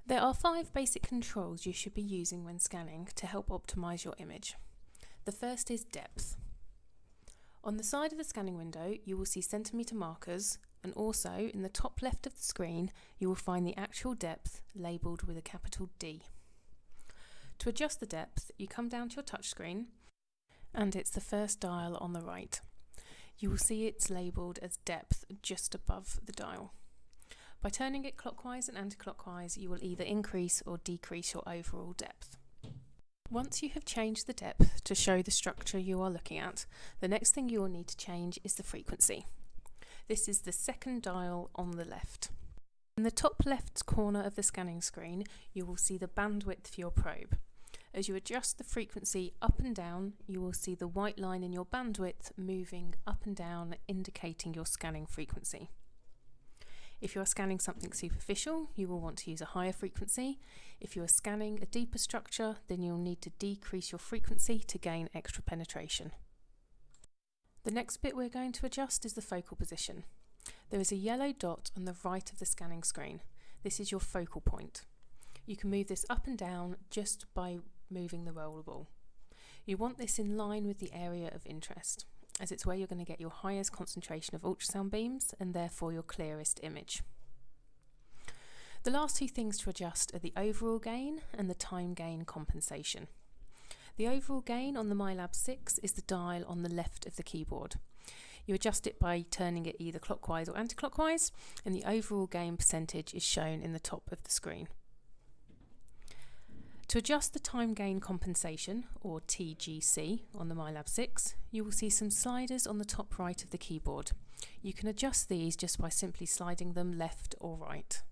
There are 5 basic controls you should be using when scanning to help optimize your image. The first is depth. On the side of the scanning window, you will see centimetre markers, and also in the top left of the screen, you will find the actual depth labelled with a capital D. To adjust the depth, you come down to your touchscreen, and it's the first dial on the right. You will see it's labelled as depth just above the dial. By turning it clockwise and anti-clockwise, you will either increase or decrease your overall depth. Once you have changed the depth to show the structure you are looking at, the next thing you will need to change is the frequency. This is the second dial on the left. In the top left corner of the scanning screen, you will see the bandwidth for your probe. As you adjust the frequency up and down, you will see the white line in your bandwidth moving up and down, indicating your scanning frequency. If you are scanning something superficial, you will want to use a higher frequency. If you are scanning a deeper structure, then you'll need to decrease your frequency to gain extra penetration. The next bit we're going to adjust is the focal position. There is a yellow dot on the right of the scanning screen. This is your focal point. You can move this up and down just by moving the roller ball. You want this in line with the area of interest, as it's where you're going to get your highest concentration of ultrasound beams and therefore your clearest image. The last 2 things to adjust are the overall gain and the time gain compensation. The overall gain on the MyLabSix is the dial on the left of the keyboard. You adjust it by turning it either clockwise or anti-clockwise, and the overall gain percentage is shown in the top of the screen. To adjust the time gain compensation, or TGC, on the MyLabSix, you will see some sliders on the top right of the keyboard. You can adjust these just by simply sliding them left or right.